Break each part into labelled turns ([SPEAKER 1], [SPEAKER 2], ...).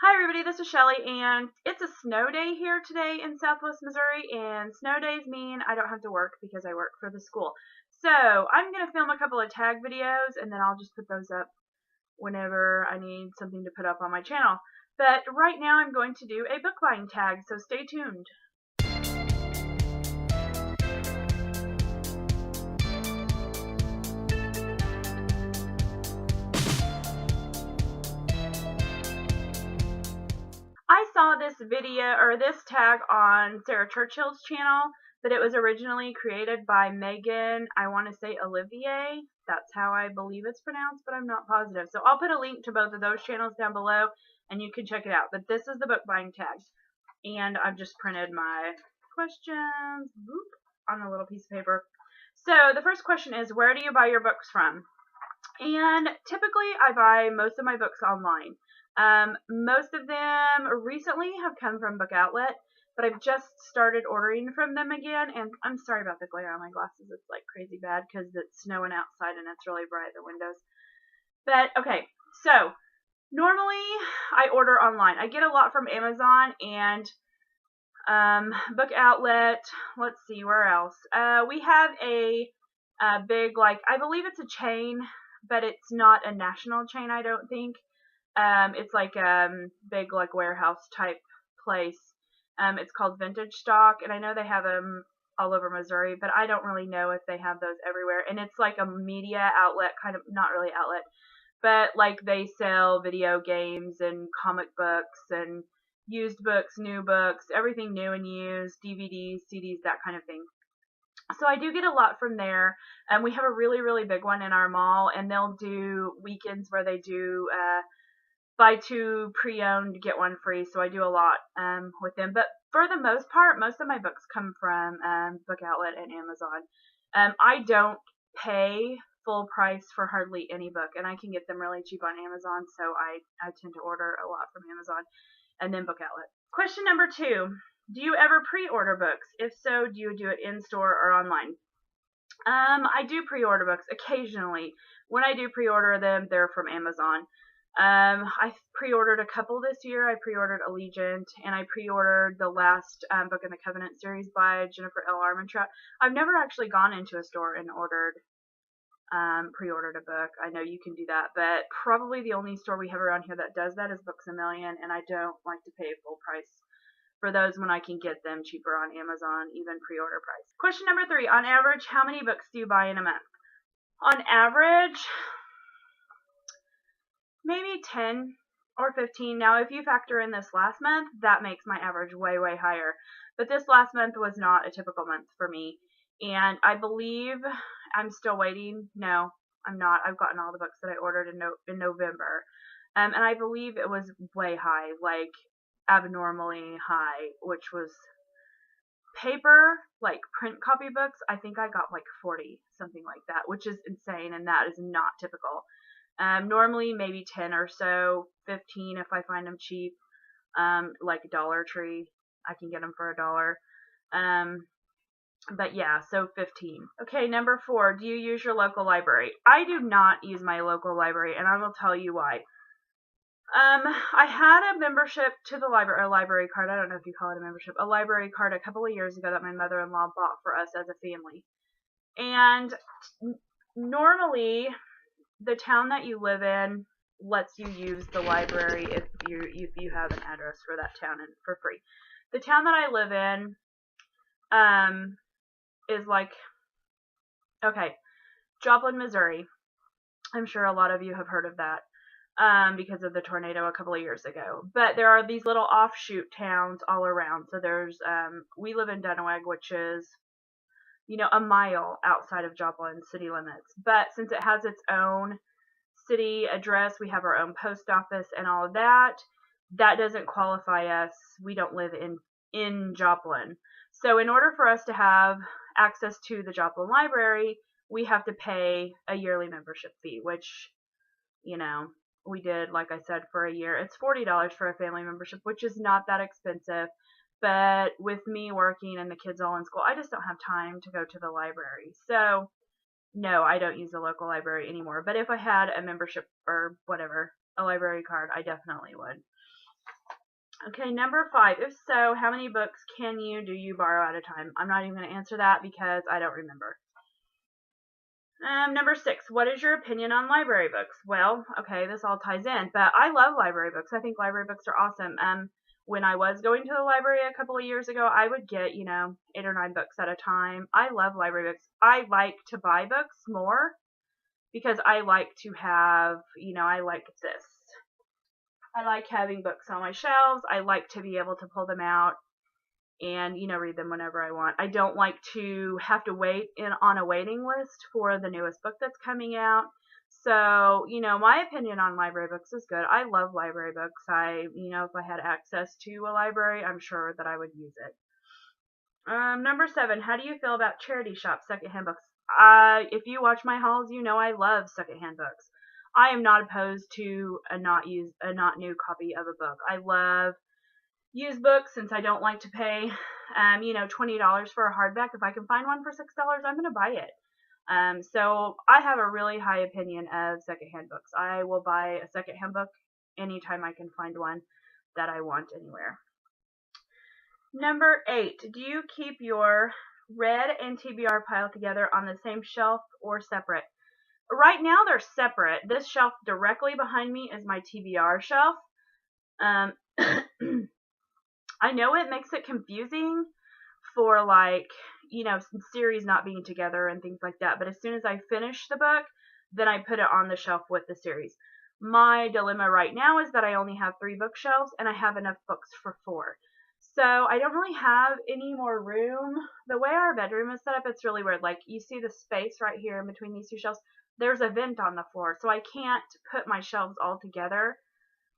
[SPEAKER 1] Hi everybody, this is Shelly, and it's a snow day here today in Southwest Missouri, and snow days mean I don't have to work because I work for the school. So I'm going to film a couple of tag videos, and then I'll just put those up whenever I need something to put up on my channel. But right now I'm going to do a book buying tag, so stay tuned. I saw this video or this tag on Sarah Churchill's channel, but it was originally created by Megan, I want to say Olivier. That's how I believe it's pronounced, but I'm not positive. So I'll put a link to both of those channels down below and you can check it out. But this is the book buying tag. And I've just printed my questions on a little piece of paper. So the first question is, where do you buy your books from? And typically I buy most of my books online. Most of them recently have come from Book Outlet, but I've just started ordering from them again, and I'm sorry about the glare on my glasses. It's like crazy bad because it's snowing outside and it's really bright at the windows. But okay, so normally I order online. I get a lot from Amazon and Book Outlet. Let's see, where else? We have a big, like, I believe it's a chain, but it's not a national chain, I don't think. It's like a big, like, warehouse type place. It's called Vintage Stock, and I know they have them all over Missouri, but I don't really know if they have those everywhere. And it's like a media outlet, kind of, not really outlet, but like they sell video games and comic books and used books, new books, everything new and used, DVDs, CDs, that kind of thing. So I do get a lot from there. We have a really, really big one in our mall, and they'll do weekends where they do buy two pre-owned, get one free. So I do a lot with them. But for the most part, most of my books come from Book Outlet and Amazon. I don't pay full price for hardly any book, and I can get them really cheap on Amazon. So I tend to order a lot from Amazon and then Book Outlet. Question number 2. Do you ever pre-order books? If so, do you do it in-store or online? I do pre-order books occasionally. When I do pre-order them, they're from Amazon. I pre-ordered a couple this year. I pre-ordered Allegiant, and I pre-ordered the last book in the Covenant series by Jennifer L. Armentrout. I've never actually gone into a store and pre-ordered a book. I know you can do that, but probably the only store we have around here that does that is Books A Million, and I don't like to pay full price for those when I can get them cheaper on Amazon, even pre-order price. Question number 3. On average, how many books do you buy in a month? On average, maybe 10 or 15. Now, if you factor in this last month, that makes my average way, way higher. But this last month was not a typical month for me. And I believe I'm still waiting. No, I'm not. I've gotten all the books that I ordered in November. And I believe it was way high, like abnormally high, which was paper, like print copy books. I think I got like 40, something like that, which is insane, and that is not typical. Normally maybe 10 or so, 15 if I find them cheap, like Dollar Tree. I can get them for $1. But yeah, so 15. Okay, number 4, do you use your local library? I do not use my local library, and I will tell you why. I had a membership to the library, a library card. I don't know if you call it a membership, a library card a couple of years ago that my mother-in-law bought for us as a family. And normally, the town that you live in lets you use the library if you have an address for that town and for free. The town that I live in is like, okay, Joplin, Missouri. I'm sure a lot of you have heard of that because of the tornado a couple of years ago. But there are these little offshoot towns all around. So there's we live in Dunaweg, which is, you know, a mile outside of Joplin city limits. But since it has its own city address, we have our own post office and all of that, that doesn't qualify us. We don't live in Joplin. So in order for us to have access to the Joplin Library, we have to pay a yearly membership fee, which, you know, we did, like I said, for a year. It's $40 for a family membership, which is not that expensive. But with me working and the kids all in school, I just don't have time to go to the library. So no, I don't use the local library anymore. But if I had a membership or whatever, a library card, I definitely would. Okay, number 5. If so, how many books do you borrow at a time? I'm not even going to answer that because I don't remember. Number 6. What is your opinion on library books? Well, okay, this all ties in, but I love library books. I think library books are awesome. When I was going to the library a couple of years ago, I would get, 8 or 9 books at a time. I love library books. I like to buy books more because I like to have, I like this. I like having books on my shelves. I like to be able to pull them out and, read them whenever I want. I don't like to have to wait on a waiting list for the newest book that's coming out. So, my opinion on library books is good. I love library books. If I had access to a library, I'm sure that I would use it. Number 7, how do you feel about charity shops, secondhand books? If you watch my hauls, I love secondhand books. I am not opposed to a not new copy of a book. I love used books since I don't like to pay, $20 for a hardback. If I can find one for $6, I'm going to buy it. So I have a really high opinion of secondhand books. I will buy a secondhand book anytime I can find one that I want anywhere. Number 8, do you keep your read and TBR pile together on the same shelf or separate? Right now they're separate. This shelf directly behind me is my TBR shelf. I know it makes it confusing for series not being together and things like that, but as soon as I finish the book, then I put it on the shelf with the series. My dilemma right now is that I only have 3 bookshelves and I have enough books for 4. So I don't really have any more room. The way our bedroom is set up, it's really weird. Like, you see the space right here in between these 2 shelves? There's a vent on the floor, so I can't put my shelves all together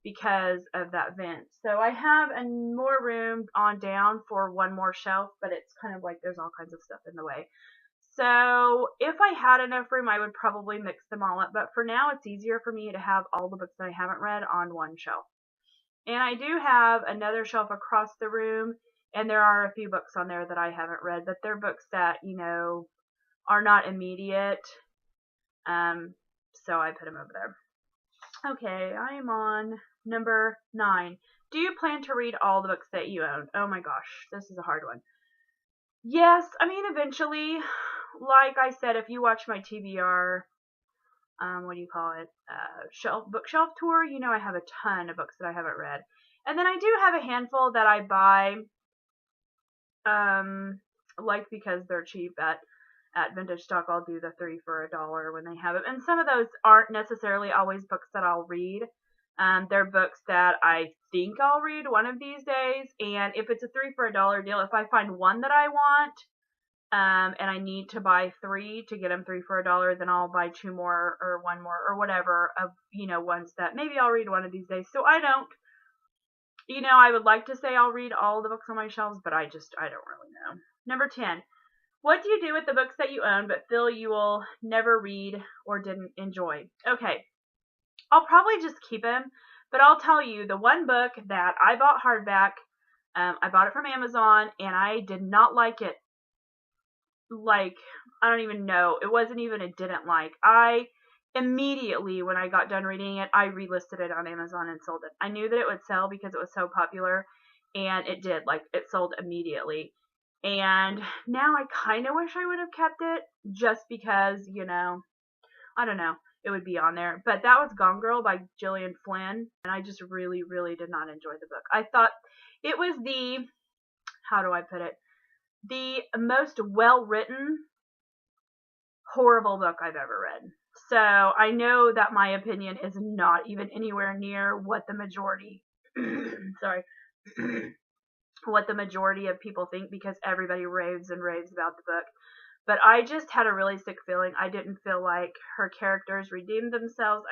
[SPEAKER 1] because of that vent. So I have more room on down for one more shelf, but it's kind of like there's all kinds of stuff in the way. So if I had enough room, I would probably mix them all up. But for now, it's easier for me to have all the books that I haven't read on one shelf. And I do have another shelf across the room, and there are a few books on there that I haven't read, but they're books that, are not immediate. So I put them over there. Okay, I am on number 9. Do you plan to read all the books that you own? Oh my gosh, this is a hard one. Yes, eventually. Like I said, if you watch my TBR, bookshelf tour, I have a ton of books that I haven't read. And then I do have a handful that I buy, because they're cheap at Vintage Stock. I'll do the 3 for $1 when they have it. And some of those aren't necessarily always books that I'll read. They're books that I think I'll read one of these days. And if it's a 3 for $1 deal, if I find one that I want, and I need to buy 3 to get them 3 for $1, then I'll buy 2 more or 1 more or whatever of, ones that maybe I'll read one of these days. So I don't, I would like to say I'll read all the books on my shelves, but I don't really know. Number 10. What do you do with the books that you own but feel you will never read or didn't enjoy? Okay, I'll probably just keep them, but I'll tell you the one book that I bought hardback, I bought it from Amazon, and I did not like it. Like, I don't even know. It wasn't even a didn't like. I immediately, when I got done reading it, I relisted it on Amazon and sold it. I knew that it would sell because it was so popular, and it did. Like, it sold immediately. And now I kind of wish I would have kept it just because, I don't know, it would be on there. But that was Gone Girl by Gillian Flynn, and I just really, really did not enjoy the book. I thought it was how do I put it? The most well-written, horrible book I've ever read. So I know that my opinion is not even anywhere near what the majority, what the majority of people think, because everybody raves and raves about the book. But I just had a really sick feeling. I didn't feel like her characters redeemed themselves.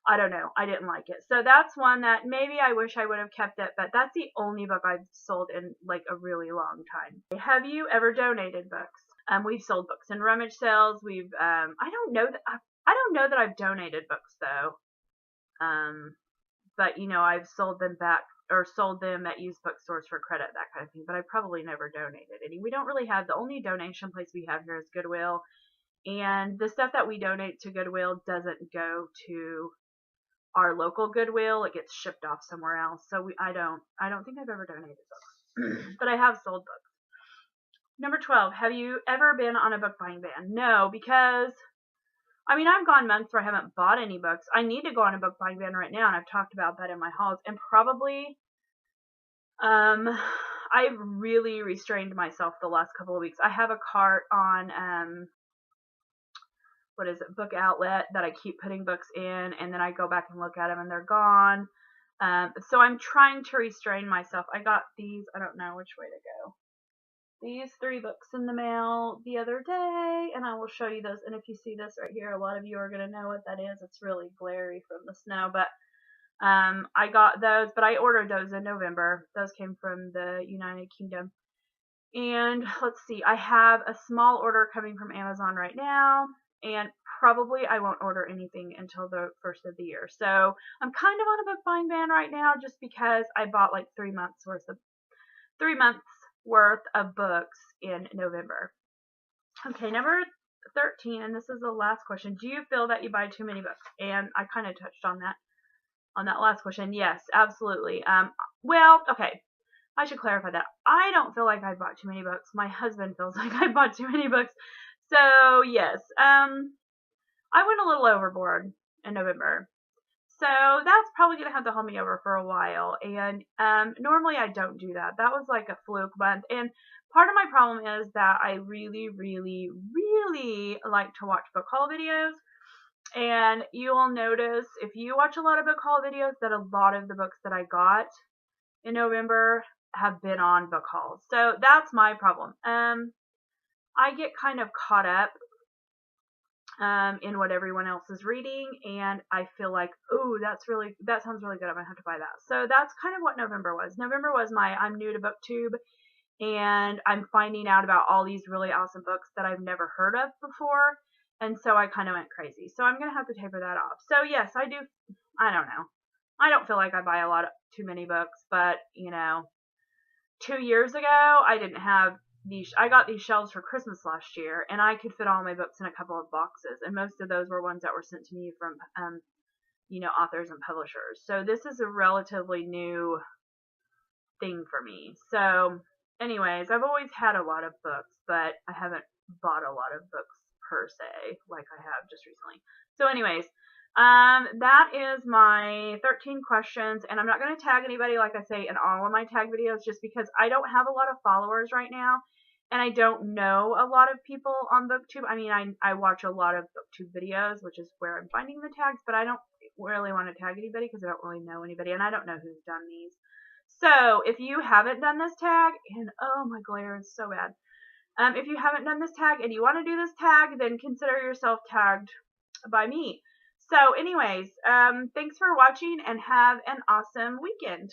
[SPEAKER 1] I don't know. I didn't like it. So that's one that maybe I wish I would have kept it, but that's the only book I've sold in like a really long time. Have you ever donated books? We've sold books in rummage sales. I don't know that I've donated books though. But I've sold them back or sold them at used bookstores for credit, that kind of thing. But I probably never donated any. We don't really have, the only donation place we have here is Goodwill. And the stuff that we donate to Goodwill doesn't go to our local Goodwill. It gets shipped off somewhere else. So I don't think I've ever donated books, but I have sold books. Number 12, have you ever been on a book buying ban? No, because I mean, I've gone months where I haven't bought any books. I need to go on a book buying ban right now, and I've talked about that in my hauls. And probably, I've really restrained myself the last couple of weeks. I have a cart on, what is it, Book Outlet that I keep putting books in, and then I go back and look at them, and they're gone. So I'm trying to restrain myself. I got these, I don't know which way to go. These 3 books in the mail the other day, and I will show you those. And if you see this right here, a lot of you are going to know what that is. It's really glary from the snow, but I got those, but I ordered those in November. Those came from the United Kingdom. And let's see, I have a small order coming from Amazon right now, and probably I won't order anything until the first of the year. So I'm kind of on a book buying ban right now just because I bought like 3 months worth of books in November. Okay, number 13, and this is the last question. Do you feel that you buy too many books? And I kind of touched on that last question. Yes, absolutely. Well, okay. I should clarify that. I don't feel like I bought too many books. My husband feels like I bought too many books. So, yes. I went a little overboard in November. So that's probably going to have to hold me over for a while. And normally I don't do that. That was like a fluke month. And part of my problem is that I really, really, really like to watch book haul videos. And you'll notice if you watch a lot of book haul videos that a lot of the books that I got in November have been on book hauls. So that's my problem. I get kind of caught up in what everyone else is reading, and I feel like, oh, that sounds really good. I'm gonna have to buy that. So that's kind of what November was. November was I'm new to BookTube, and I'm finding out about all these really awesome books that I've never heard of before, and so I kind of went crazy. So I'm gonna have to taper that off. So yes, I do. I don't know. I don't feel like I buy too many books, but 2 years ago I didn't have I got these shelves for Christmas last year, and I could fit all my books in a couple of boxes, and most of those were ones that were sent to me from, authors and publishers. So this is a relatively new thing for me. So anyways, I've always had a lot of books, but I haven't bought a lot of books per se, like I have just recently. So anyways, that is my 13 questions, and I'm not going to tag anybody, like I say, in all of my tag videos, just because I don't have a lot of followers right now, and I don't know a lot of people on BookTube. I mean, I watch a lot of BookTube videos, which is where I'm finding the tags, but I don't really want to tag anybody because I don't really know anybody, and I don't know who's done these. So if you haven't done this tag, and oh my glare is so bad, if you haven't done this tag and you want to do this tag, then consider yourself tagged by me. So anyways, thanks for watching, and have an awesome weekend.